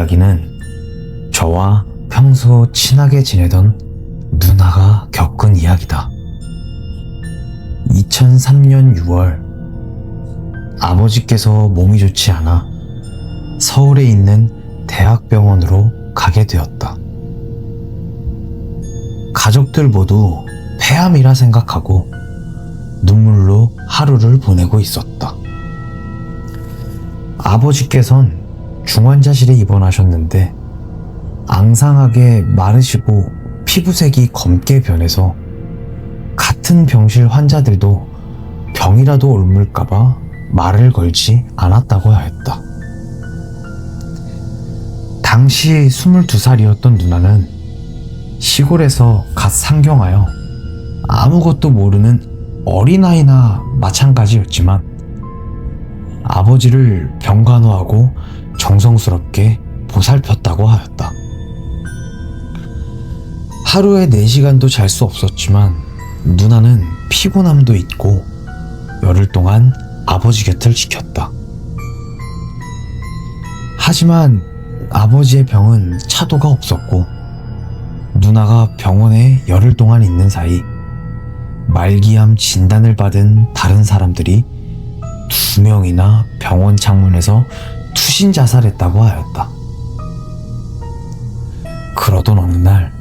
이야기는 저와 평소 친하게 지내던 누나가 겪은 이야기다. 2003년 6월, 아버지께서 몸이 좋지 않아 서울에 있는 대학병원으로 가게 되었다. 가족들 모두 폐암이라 생각하고 눈물로 하루를 보내고 있었다. 아버지께선 중환자실에 입원하셨는데 앙상하게 마르시고 피부색이 검게 변해서 같은 병실 환자들도 병이라도 옮을까봐 말을 걸지 않았다고 하였다. 당시 22살이었던 누나는 시골에서 갓 상경하여 아무것도 모르는 어린아이나 마찬가지였지만 아버지를 병간호하고 정성스럽게 보살폈다고 하였다. 하루에 4시간도 잘 수 없었지만 누나는 피곤함도 있고 열흘 동안 아버지 곁을 지켰다. 하지만 아버지의 병은 차도가 없었고 누나가 병원에 열흘 동안 있는 사이 말기암 진단을 받은 다른 사람들이 2명이나 병원 창문에서 투신 자살했다고 하였다. 그러던 어느 날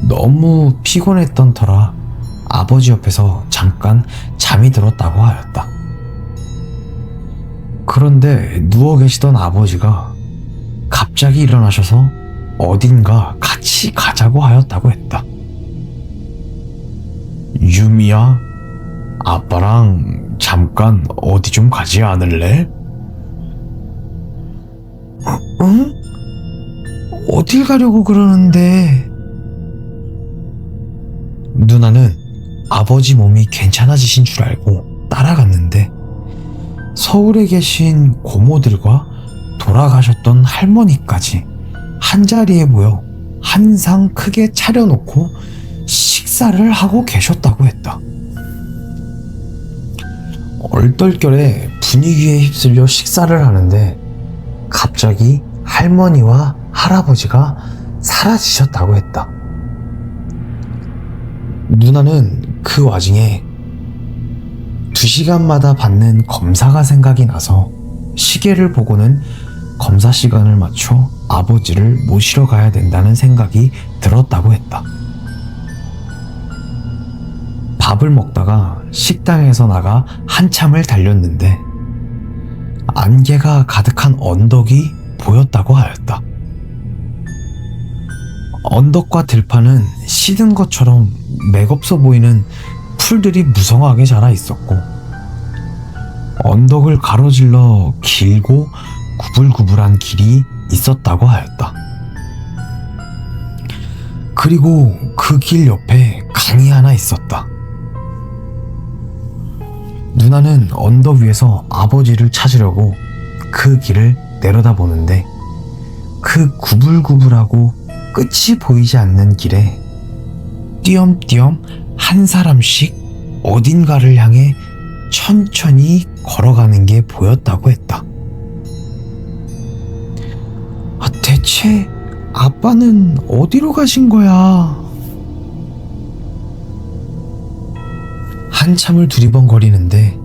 너무 피곤했던 터라 아버지 옆에서 잠깐 잠이 들었다고 하였다. 그런데 누워 계시던 아버지가 갑자기 일어나셔서 어딘가 같이 가자고 하였다고 했다. 유미야, 아빠랑 잠깐 어디 좀 가지 않을래? 응? 어딜 가려고 그러는데? 누나는 아버지 몸이 괜찮아지신 줄 알고 따라갔는데 서울에 계신 고모들과 돌아가셨던 할머니까지 한자리에 모여 한상 크게 차려놓고 식사를 하고 계셨다고 했다. 얼떨결에 분위기에 휩쓸려 식사를 하는데 갑자기 할머니와 할아버지가 사라지셨다고 했다. 누나는 그 와중에 2시간마다 받는 검사가 생각이 나서 시계를 보고는 검사 시간을 맞춰 아버지를 모시러 가야 된다는 생각이 들었다고 했다. 밥을 먹다가 식당에서 나가 한참을 달렸는데 안개가 가득한 언덕이 보였다고 하였다. 언덕과 들판은 시든 것처럼 맥없어 보이는 풀들이 무성하게 자라 있었고 언덕을 가로질러 길고 구불구불한 길이 있었다고 하였다. 그리고 그 길 옆에 강이 하나 있었다. 누나는 언덕 위에서 아버지를 찾으려고 그 길을 내려다보는데 그 구불구불하고 끝이 보이지 않는 길에 띄엄띄엄 한 사람씩 어딘가를 향해 천천히 걸어가는 게 보였다고 했다. 대체 아빠는 어디로 가신 거야? 한참을 두리번거리는데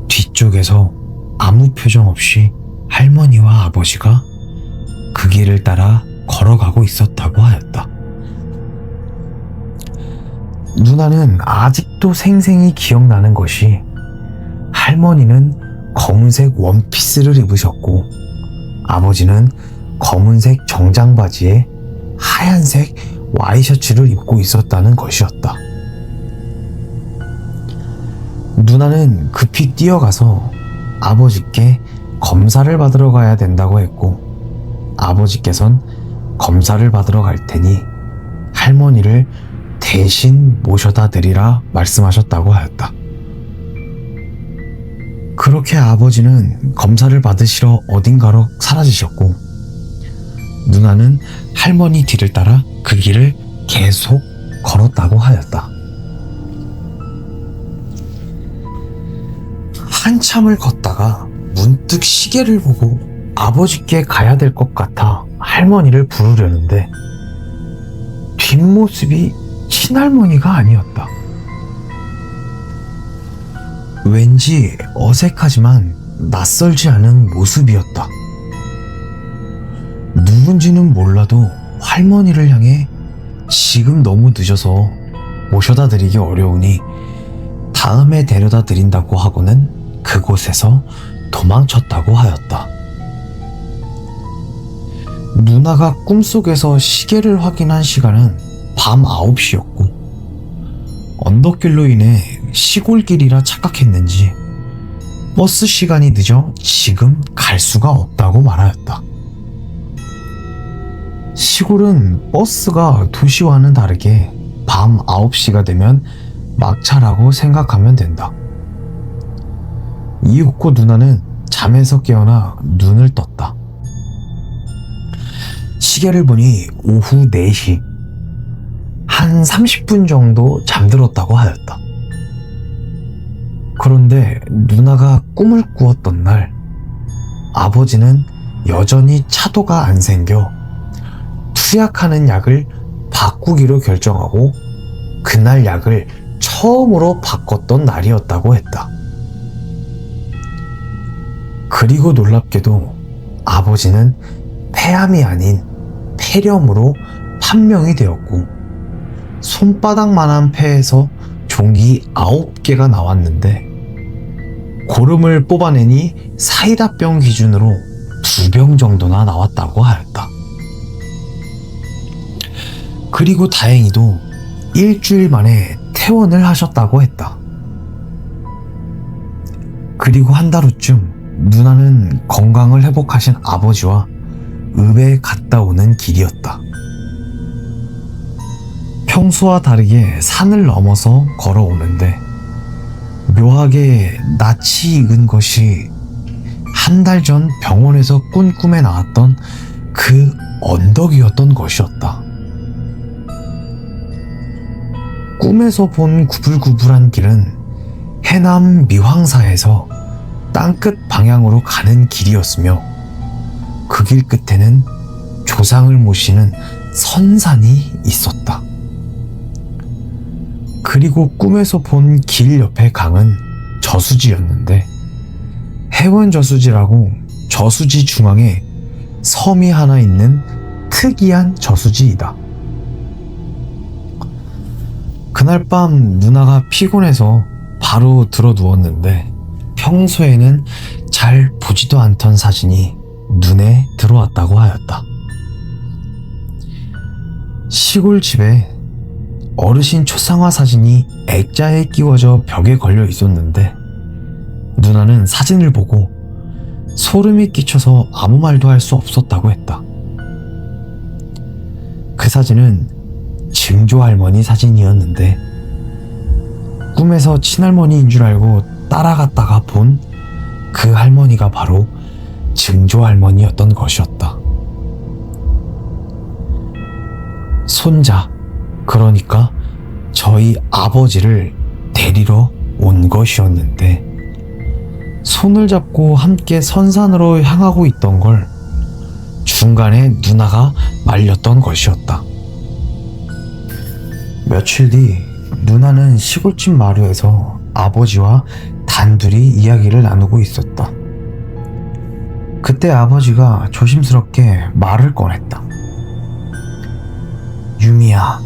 뒤쪽에서 아무 표정 없이 할머니와 아버지가 그 길을 따라 걸어가고 있었다고 하였다. 누나는 아직도 생생히 기억나는 것이 할머니는 검은색 원피스를 입으셨고 아버지는 검은색 정장 바지에 하얀색 와이셔츠를 입고 있었다는 것이었다. 누나는 급히 뛰어가서 아버지께 검사를 받으러 가야 된다고 했고 아버지께선 검사를 받으러 갈 테니 할머니를 대신 모셔다 드리라 말씀하셨다고 하였다. 그렇게 아버지는 검사를 받으시러 어딘가로 사라지셨고 누나는 할머니 뒤를 따라 그 길을 계속 걸었다고 하였다. 한참을 걷다가 문득 시계를 보고 아버지께 가야 될 것 같아 할머니를 부르려는데 뒷모습이 친할머니가 아니었다. 왠지 어색하지만 낯설지 않은 모습이었다. 누군지는 몰라도 할머니를 향해 지금 너무 늦어서 모셔다 드리기 어려우니 다음에 데려다 드린다고 하고는 그곳에서 도망쳤다고 하였다. 누나가 꿈속에서 시계를 확인한 시간은 밤 9시였고 언덕길로 인해 시골길이라 착각했는지 버스 시간이 늦어 지금 갈 수가 없다고 말하였다. 시골은 버스가 도시와는 다르게 밤 9시가 되면 막차라고 생각하면 된다. 이윽고 누나는 잠에서 깨어나 눈을 떴다. 시계를 보니 오후 4시. 한 30분 정도 잠들었다고 하였다. 그런데 누나가 꿈을 꾸었던 날, 아버지는 여전히 차도가 안 생겨 투약하는 약을 바꾸기로 결정하고 그날 약을 처음으로 바꿨던 날이었다고 했다. 그리고 놀랍게도 아버지는 폐암이 아닌 폐렴으로 판명이 되었고 손바닥만한 폐에서 종기 9개가 나왔는데 고름을 뽑아내니 사이다병 기준으로 2병 정도나 나왔다고 하였다. 그리고 다행히도 일주일 만에 퇴원을 하셨다고 했다. 그리고 한 달 후쯤 누나는 건강을 회복하신 아버지와 읍에 갔다 오는 길이었다. 평소와 다르게 산을 넘어서 걸어오는데 묘하게 낯이 익은 것이 한 달 전 병원에서 꾼 꿈에 나왔던 그 언덕이었던 것이었다. 꿈에서 본 구불구불한 길은 해남 미황사에서 땅끝 방향으로 가는 길이었으며 그 길 끝에는 조상을 모시는 선산이 있었다. 그리고 꿈에서 본 길 옆의 강은 저수지였는데 해원저수지라고 저수지 중앙에 섬이 하나 있는 특이한 저수지이다. 그날 밤 누나가 피곤해서 바로 들어 누웠는데 평소에는 잘 보지도 않던 사진이 눈에 들어왔다고 하였다. 시골집에 어르신 초상화 사진이 액자에 끼워져 벽에 걸려 있었는데 누나는 사진을 보고 소름이 끼쳐서 아무 말도 할 수 없었다고 했다. 그 사진은 증조할머니 사진이었는데 꿈에서 친할머니인 줄 알고 따라갔다가 본 그 할머니가 바로 증조할머니였던 것이었다. 손자, 그러니까 저희 아버지를 데리러 온 것이었는데 손을 잡고 함께 선산으로 향하고 있던 걸 중간에 누나가 말렸던 것이었다. 며칠 뒤 누나는 시골집 마루에서 아버지와 단둘이 이야기를 나누고 있었다. 그때 아버지가 조심스럽게 말을 꺼냈다. 유미야,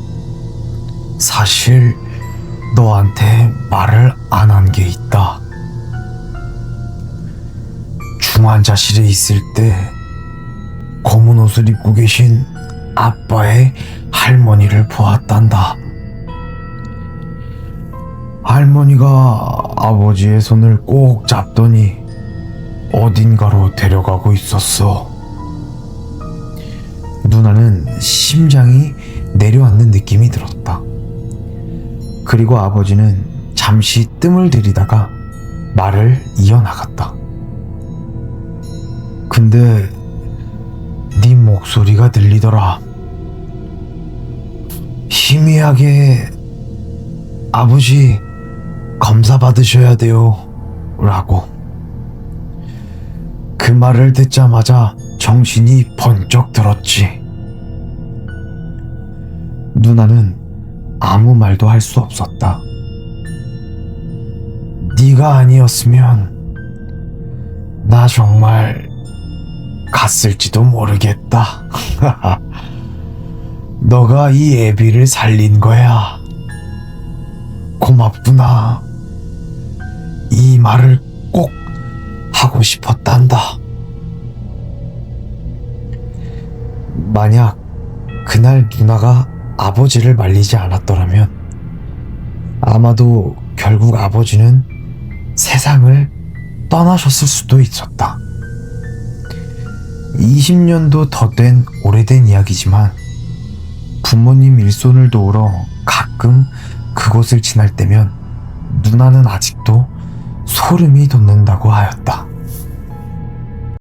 사실 너한테 말을 안 한 게 있다. 중환자실에 있을 때 검은 옷을 입고 계신 아빠의 할머니를 보았단다. 할머니가 아버지의 손을 꼭 잡더니 어딘가로 데려가고 있었어. 누나는 심장이 내려앉는 느낌이 들었다. 그리고 아버지는 잠시 뜸을 들이다가 말을 이어나갔다. 근데 네 목소리가 들리더라. 희미하게 아버지 검사 받으셔야 돼요 라고. 그 말을 듣자마자 정신이 번쩍 들었지. 누나는 아무 말도 할 수 없었다. 네가 아니었으면 나 정말 갔을지도 모르겠다. 너가 이 애비를 살린 거야. 고맙구나. 이 말을 꼭 하고 싶었단다. 만약 그날 누나가 아버지를 말리지 않았더라면 아마도 결국 아버지는 세상을 떠나셨을 수도 있었다. 20년도 더 된 오래된 이야기지만 부모님 일손을 도우러 가끔 그곳을 지날 때면 누나는 아직도 소름이 돋는다고 하였다.